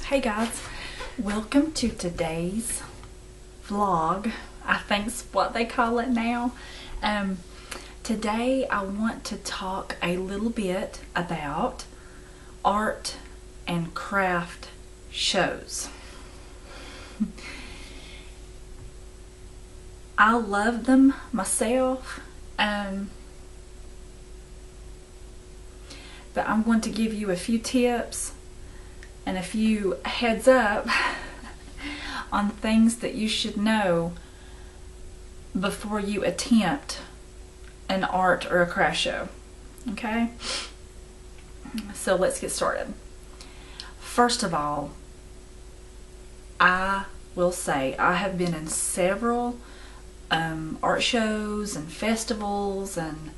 Hey guys, welcome to today's vlog. I think's what they call it now. Today I want to talk a little bit about art and craft shows. I love them myself, but I'm going to give you a few tips and a few heads up on things that you should know before you attempt an art or a craft show. Okay? So let's get started. First of all, I will say I have been in several art shows and festivals and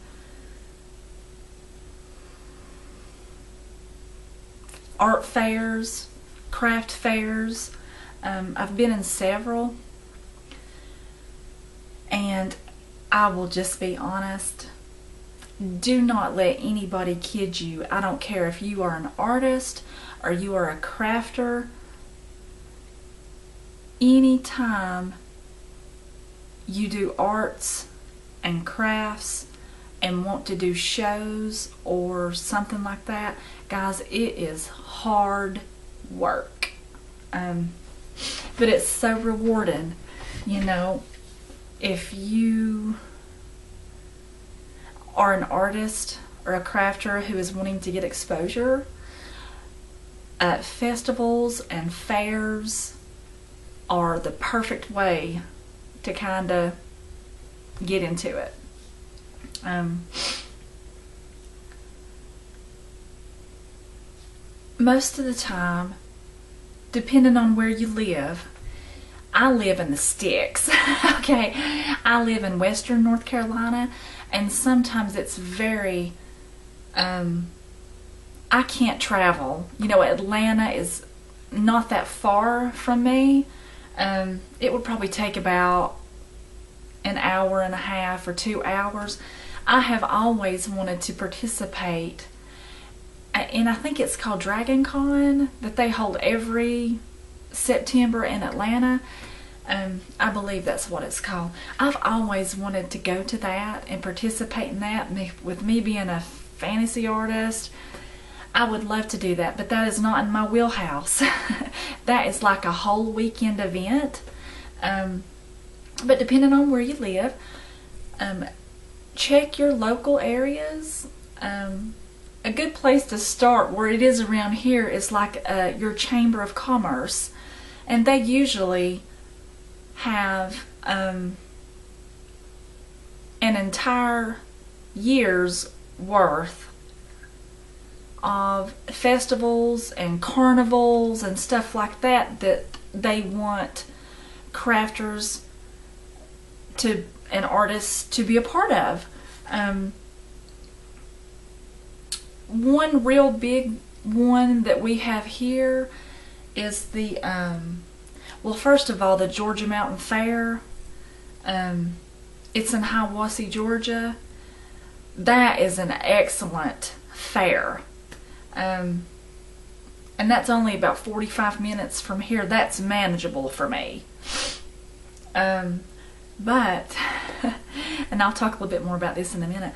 art fairs, craft fairs. I've been in several, and I will just be honest, do not let anybody kid you. I don't care if you are an artist or you are a crafter. Anytime you do arts and crafts and want to do shows or something like that, guys, it is hard work, but it's so rewarding. You know, if you are an artist or a crafter who is wanting to get exposure, festivals and fairs are the perfect way to kind of get into it. Most of the time, depending on where you live, I live in the sticks. Okay, I live in western North Carolina, and sometimes it's very I can't travel. You know, Atlanta is not that far from me. It would probably take about an hour and a half or 2 hours. I have always wanted to participate, and I think it's called Dragon Con, that they hold every September in Atlanta. I believe that's what it's called. I've always wanted to go to that and participate in that. With me being a fantasy artist, I would love to do that, but that is not in my wheelhouse. That is like a whole weekend event. But depending on where you live, check your local areas. A good place to start where it is around here is like your Chamber of Commerce, and they usually have an entire year's worth of festivals and carnivals and stuff like that that they want crafters to and artists to be a part of. One real big one that we have here is the well, first of all, the Georgia Mountain Fair. It's in Hiawassee, Georgia. That is an excellent fair. And that's only about 45 minutes from here. That's manageable for me. But, and I'll talk a little bit more about this in a minute.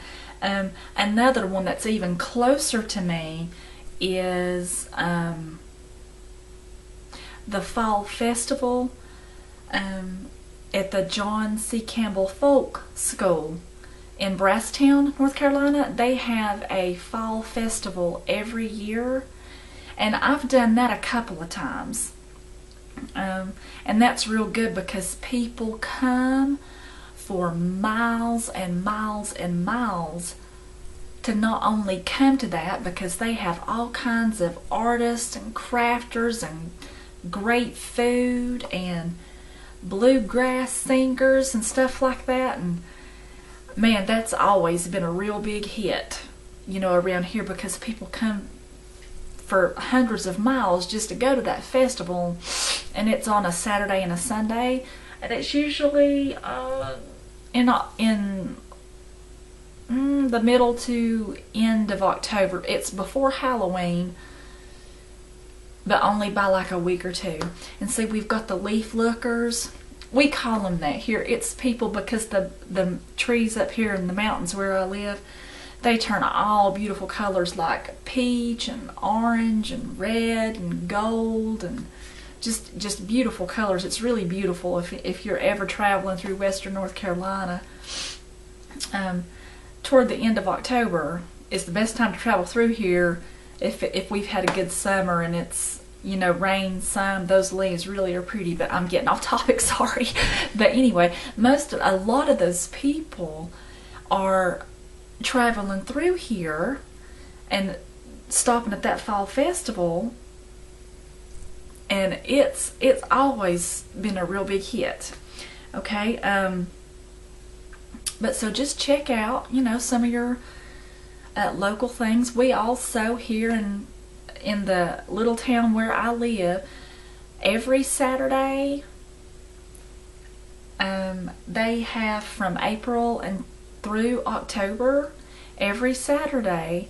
Another one that's even closer to me is the Fall Festival at the John C. Campbell Folk School in Brasstown, North Carolina. They have a fall festival every year, and I've done that a couple of times. And that's real good because people come for miles and miles and miles to not only come to that, because they have all kinds of artists and crafters and great food and bluegrass singers and stuff like that. And man, that's always been a real big hit, you know, around here, because people come for hundreds of miles just to go to that festival, and it's on a Saturday and a Sunday, and it's usually in the middle to end of October. It's before Halloween, but only by like a week or two. And see, we've got the leaf lookers. We call them that here. It's people because the trees up here in the mountains where I live, they turn all beautiful colors like peach and orange and red and gold and just beautiful colors. It's really beautiful if you're ever traveling through western North Carolina. Toward the end of October is the best time to travel through here if we've had a good summer and it's, you know, rain, sun. Those leaves really are pretty, but I'm getting off topic, sorry. But anyway, a lot of those people are traveling through here and stopping at that fall festival, and it's always been a real big hit. Okay, but so just check out, you know, some of your local things. We also here in the little town where I live, every Saturday, they have from April and through October, every Saturday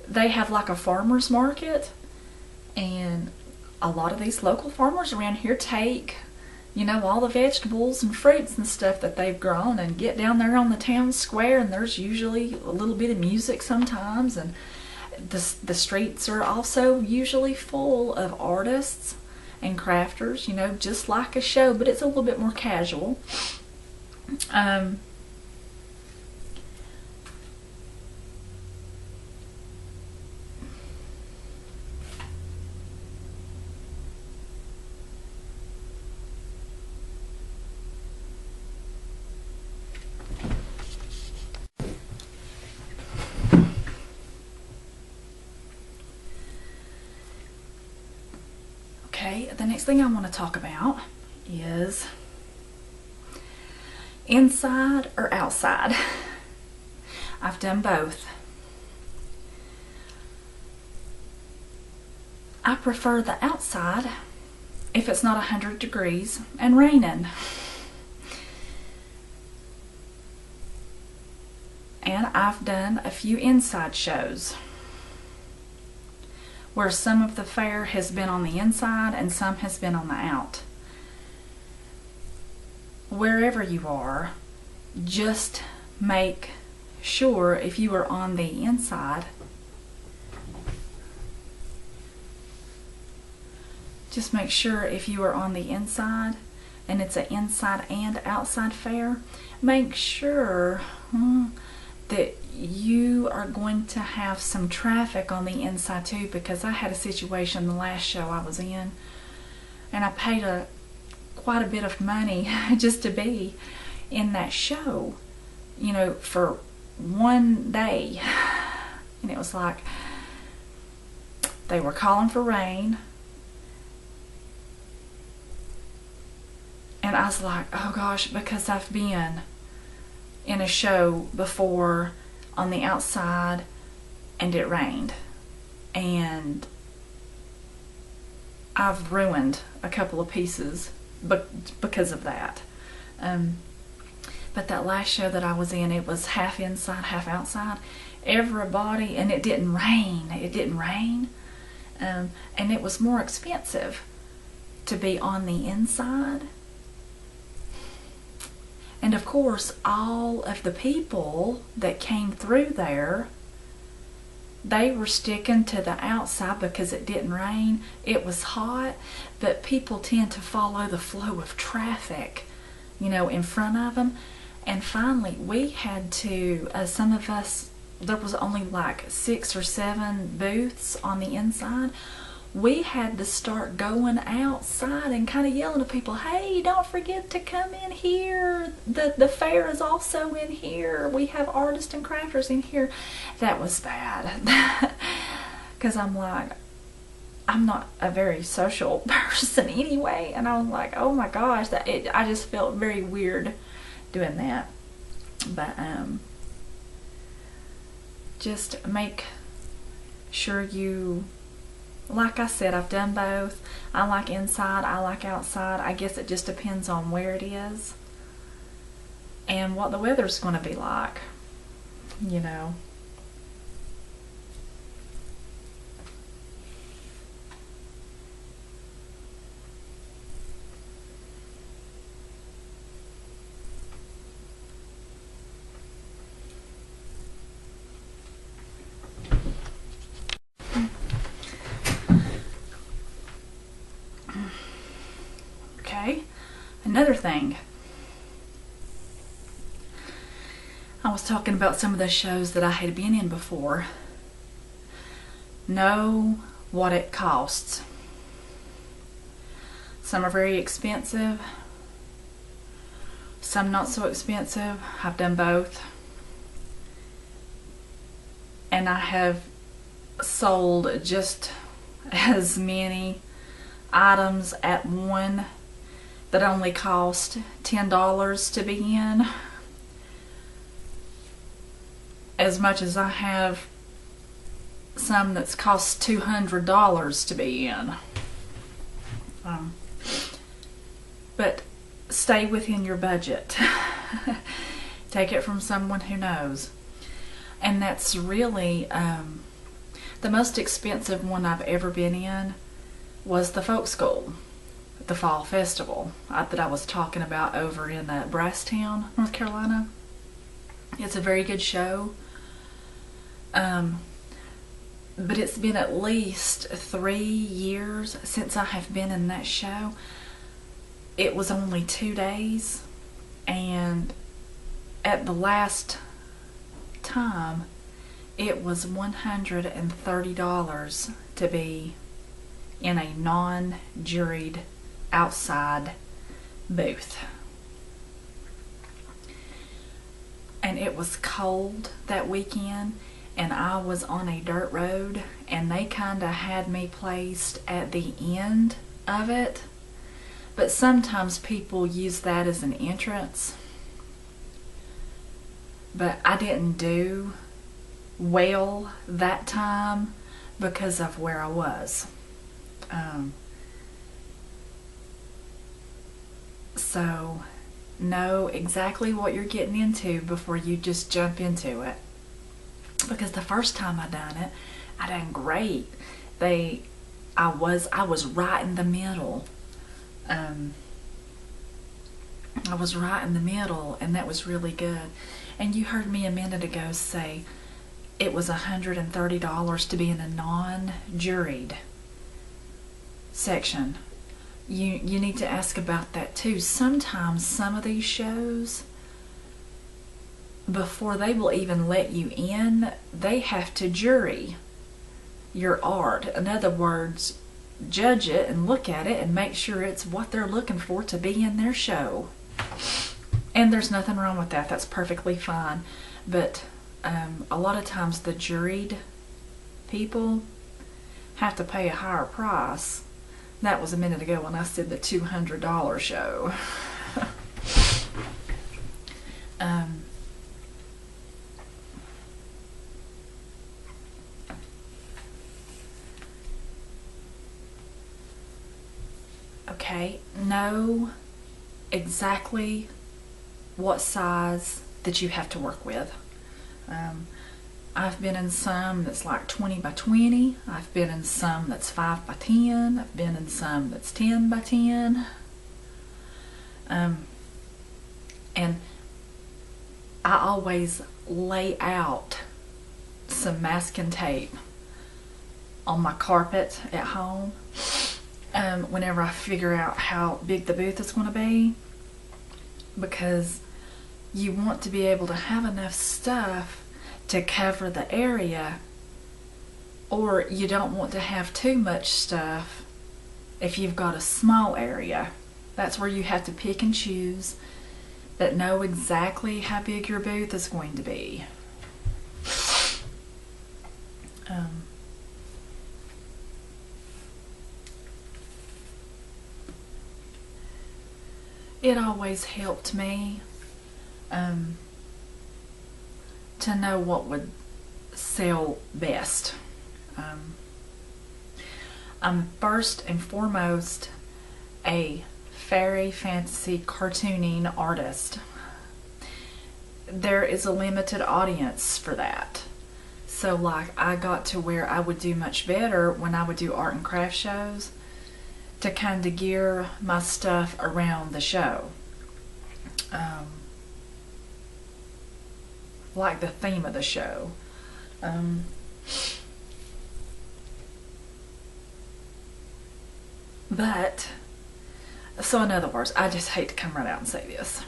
they have like a farmer's market, and a lot of these local farmers around here take, you know, all the vegetables and fruits and stuff that they've grown and get down there on the town square, and there's usually a little bit of music sometimes, and the streets are also usually full of artists and crafters, you know, just like a show, but it's a little bit more casual. Okay, the next thing I want to talk about is inside or outside. I've done both. I prefer the outside if it's not 100 degrees and raining. And I've done a few inside shows where some of the fair has been on the inside and some has been on the out. Wherever you are, just make sure if you are on the inside, just make sure if you are on the inside and it's an inside and outside fair, make sure that you are going to have some traffic on the inside too, because I had a situation the last show I was in and I paid quite a bit of money just to be in that show, you know, for one day. And it was like they were calling for rain, and I was like, oh gosh, because I've been in a show before on the outside and it rained, and I've ruined a couple of pieces because of that. But that last show that I was in, it was half inside, half outside. Everybody, and it didn't rain. And it was more expensive to be on the inside. And of course, all of the people that came through there, they were sticking to the outside because it didn't rain. It was hot, but people tend to follow the flow of traffic, you know, in front of them. And finally, we had to, some of us, there was only like 6 or 7 booths on the inside. We had to start going outside and kind of yelling to people, hey, don't forget to come in here. The fair is also in here. We have artists and crafters in here. That was bad. Because I'm like, I'm not a very social person anyway. And I was like, oh my gosh, I just felt very weird doing that. But just make sure you, like I said, I've done both. I like inside, I like outside. I guess it just depends on where it is and what the weather's going to be like, you know. Okay, another thing. I was talking about some of the shows that I had been in before. Know what it costs. Some are very expensive, some not so expensive. I've done both. And I have sold just as many items at one that only cost $10 to be in, as much as I have some that's cost $200 to be in. But stay within your budget. Take it from someone who knows. And that's really the most expensive one I've ever been in was the folk school, the fall festival that I was talking about over in Brasstown, North Carolina. It's a very good show. But it's been at least 3 years since I have been in that show. It was only 2 days, and at the last time it was $130 to be in a non-juried outside booth. And it was cold that weekend, and I was on a dirt road, and they kind of had me placed at the end of it. But sometimes people use that as an entrance. But I didn't do well that time because of where I was. So know exactly what you're getting into before you just jump into it. Because the first time I done it, I done great. I was right in the middle. I was right in the middle, and that was really good. And you heard me a minute ago say it was $130 to be in a non-juried section. You need to ask about that too. Sometimes some of these shows, before they will even let you in, they have to jury your art. In other words, judge it and look at it and make sure it's what they're looking for to be in their show. And there's nothing wrong with that. That's perfectly fine. But a lot of times the juried people have to pay a higher price. That was a minute ago when I said the $200 show. Okay, know exactly what size that you have to work with. I've been in some that's like 20 by 20. I've been in some that's 5 by 10. I've been in some that's 10 by 10. And I always lay out some masking tape on my carpet at home whenever I figure out how big the booth is going to be, because you want to be able to have enough stuff to cover the area, or you don't want to have too much stuff if you've got a small area. That's where you have to pick and choose, but know exactly how big your booth is going to be. It always helped me to know what would sell best. I'm first and foremost a fairy fantasy cartooning artist. There is a limited audience for that. So like I got to where I would do much better when I would do art and craft shows, to kind of gear my stuff around the show. Like the theme of the show. But, so in other words, I just hate to come right out and say this.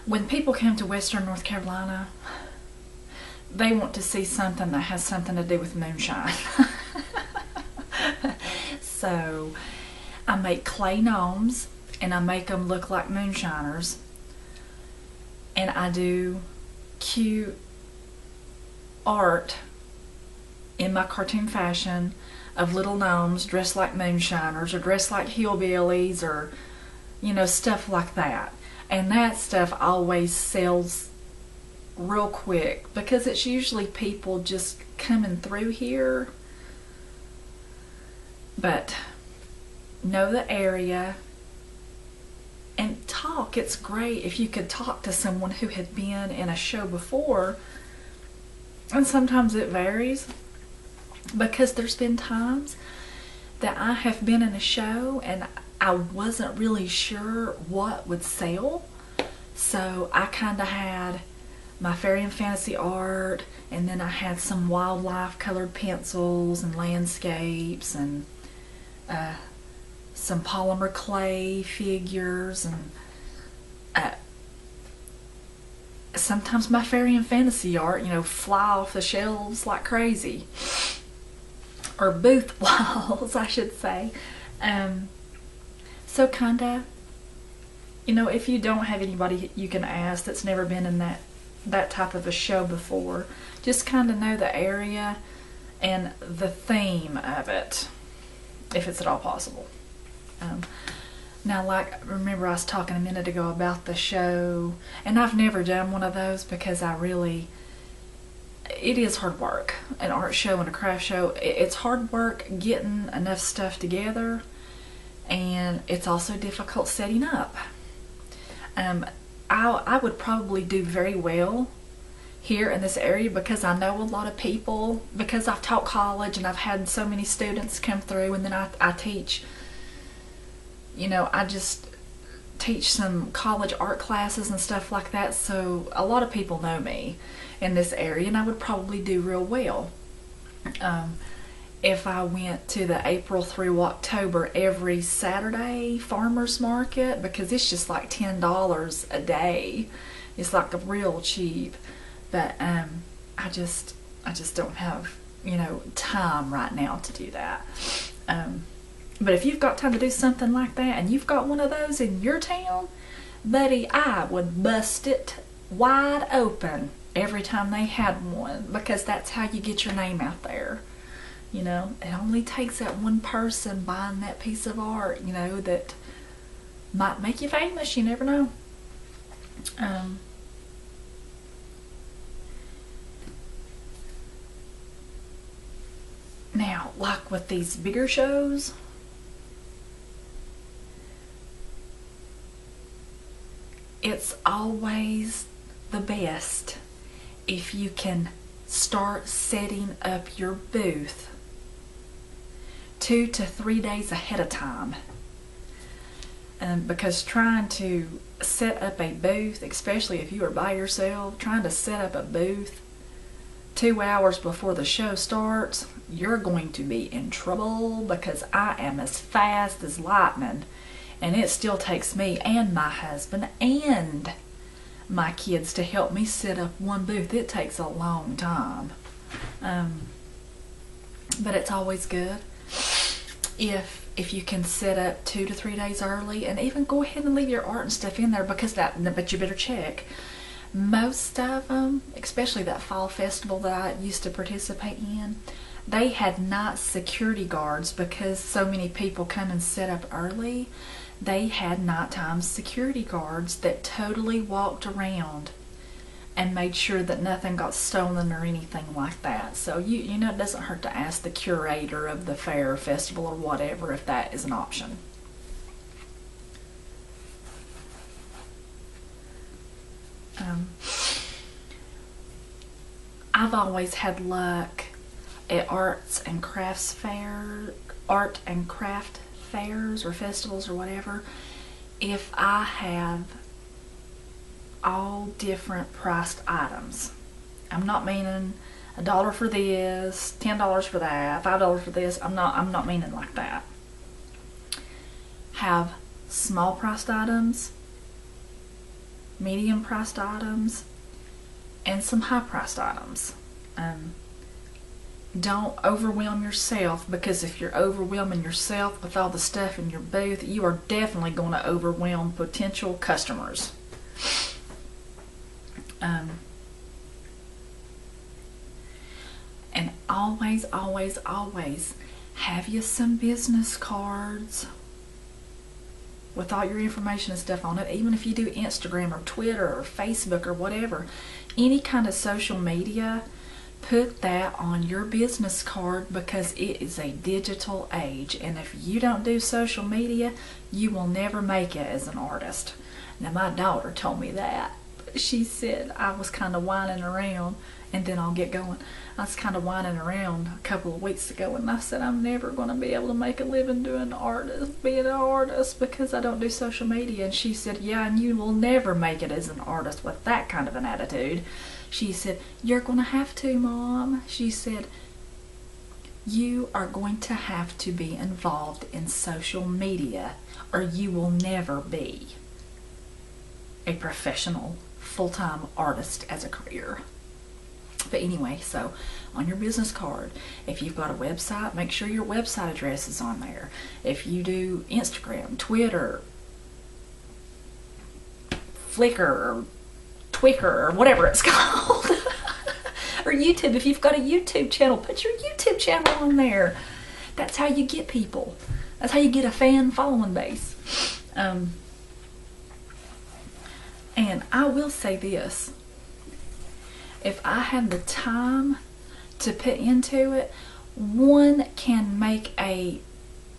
When people come to Western North Carolina, they want to see something that has something to do with moonshine. So I make clay gnomes and I make them look like moonshiners, and I do cute art in my cartoon fashion of little gnomes dressed like moonshiners or dressed like hillbillies, or stuff like that. And that stuff always sells real quick because it's usually people just coming through here. But know the area and talk. It's great if you could talk to someone who had been in a show before, and sometimes it varies, because there's been times that I have been in a show and I wasn't really sure what would sell. So I kind of had my fairy and fantasy art, and then I had some wildlife colored pencils and landscapes, and some polymer clay figures, and sometimes my fairy and fantasy art, fly off the shelves like crazy. Or booth walls, I should say. So kinda, if you don't have anybody you can ask that's never been in that type of a show before, just kinda know the area and the theme of it, if it's at all possible. Now, remember I was talking a minute ago about the show, and I've never done one of those because it is hard work. An art show and a craft show, it's hard work getting enough stuff together, and it's also difficult setting up. I would probably do very well here in this area because I know a lot of people, because I've taught college and I've had so many students come through, and then I teach, I just teach some college art classes and stuff like that, so a lot of people know me in this area, and I would probably do real well. If I went to the April through October every Saturday farmers market, because it's just like $10 a day. It's like real cheap. But I just don't have time right now to do that. But if you've got time to do something like that and you've got one of those in your town, buddy, I would bust it wide open every time they had one, because that's how you get your name out there. It only takes that one person buying that piece of art, that might make you famous. You never know. Now, like with these bigger shows, it's always the best if you can start setting up your booth 2 to 3 days ahead of time. Because trying to set up a booth, especially if you are by yourself, trying to set up a booth 2 hours before the show starts, you're going to be in trouble, because I am as fast as lightning, and it still takes me and my husband and my kids to help me set up one booth. It takes a long time. But it's always good if you can set up 2 to 3 days early, and even go ahead and leave your art and stuff in there, but you better check. Most of them, especially that fall festival that I used to participate in, they had night security guards, because so many people come and set up early. They had nighttime security guards that totally walked around and made sure that nothing got stolen or anything like that. So it doesn't hurt to ask the curator of the fair or festival or whatever if that is an option. I've always had luck at art and craft fairs or festivals or whatever, if I have all different priced items. I'm not meaning $1 for this, $10 for that, $5 for this. I'm not meaning like that. have small priced items, medium priced items, and some high priced items. Don't overwhelm yourself, because if you're overwhelming yourself with all the stuff in your booth, you are definitely going to overwhelm potential customers. And always, always, always have you some business cards with all your information and stuff on it. Even if you do Instagram or Twitter or Facebook or whatever, any kind of social media, put that on your business card, because it is a digital age, and if you don't do social media, you will never make it as an artist. Now, my daughter told me that. She said I was kind of whining around, and then I'll get going. I was kind of whining around a couple of weeks ago, and I said I'm never going to be able to make a living being an artist because I don't do social media. And she said, yeah, and you will never make it as an artist with that kind of an attitude. She said, you're going to have to, Mom. She said, you are going to have to be involved in social media, or you will never be a professional full-time artist as a career. But anyway, so on your business card, if you've got a website, make sure your website address is on there. If you do Instagram, Twitter, Flickr, or Twicker, or whatever it's called, or YouTube, if you've got a YouTube channel, put your YouTube channel on there. That's how you get people. That's how you get a fan following base. And I will say this, if I had the time to put into it, one can make a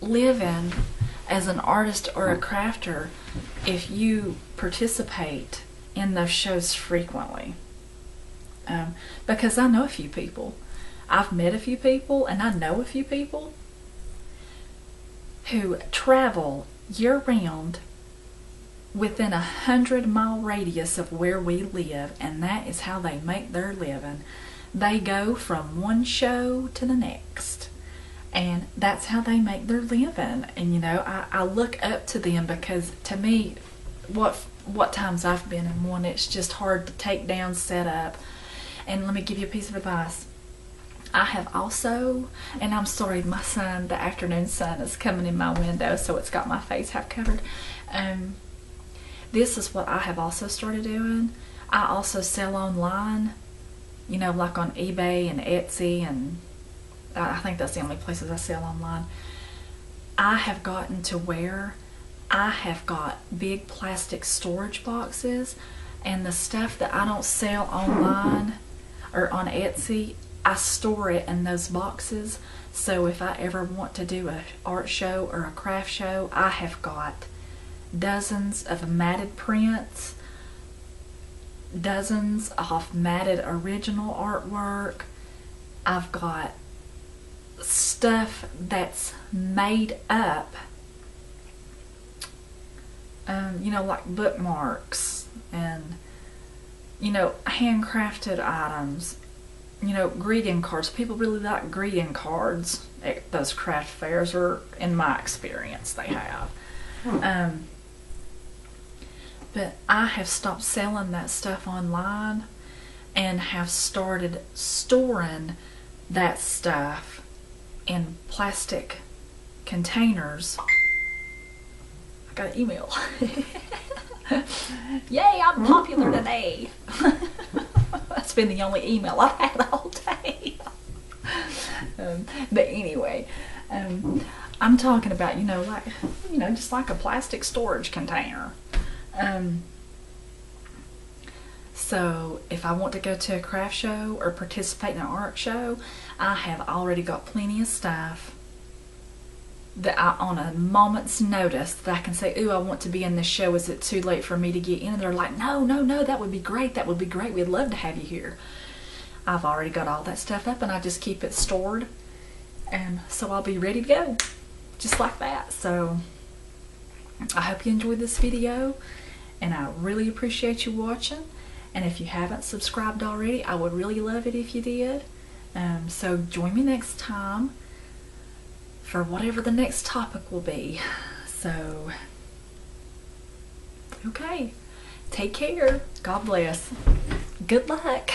living as an artist or a crafter if you participate in those shows frequently. Because I know a few people. I've met a few people, and I know a few people who travel year-round within 100-mile radius of where we live, and that is how they make their living. They go from one show to the next, and that's how they make their living. And you know, I look up to them, because to me, what times I've been in one, it's just hard to take down, set up. And let me give you a piece of advice. I have also, and I'm sorry, my sun, the afternoon sun, is coming in my window, so it's got my face half covered. This is what I have also started doing. I also sell online, you know, like on eBay and Etsy, and I think that's the only places I sell online. I have gotten to where I have got big plastic storage boxes, and the stuff that I don't sell online or on Etsy, I store it in those boxes. So if I ever want to do an art show or a craft show, I have got dozens of matted prints, dozens of matted original artwork. I've got stuff that's made up, you know, like bookmarks and, you know, handcrafted items, you know, greeting cards. People really like greeting cards at those craft fairs, or in my experience they have. But I have stopped selling that stuff online and have started storing that stuff in plastic containers. I got an email. Yay, I'm popular today. That's been the only email I've had all day. But anyway, I'm talking about, you know, like, you know, just like a plastic storage container. So if I want to go to a craft show or participate in an art show, I have already got plenty of stuff that I, on a moment's notice, that I can say, ooh, I want to be in this show. Is it too late for me to get in? And they're like, no, that would be great. That would be great. We'd love to have you here. I've already got all that stuff up, and I just keep it stored. And so I'll be ready to go. Just like that. So I hope you enjoyed this video, and I really appreciate you watching. And if you haven't subscribed already, I would really love it if you did. So join me next time for whatever the next topic will be. So, okay. Take care. God bless. Good luck.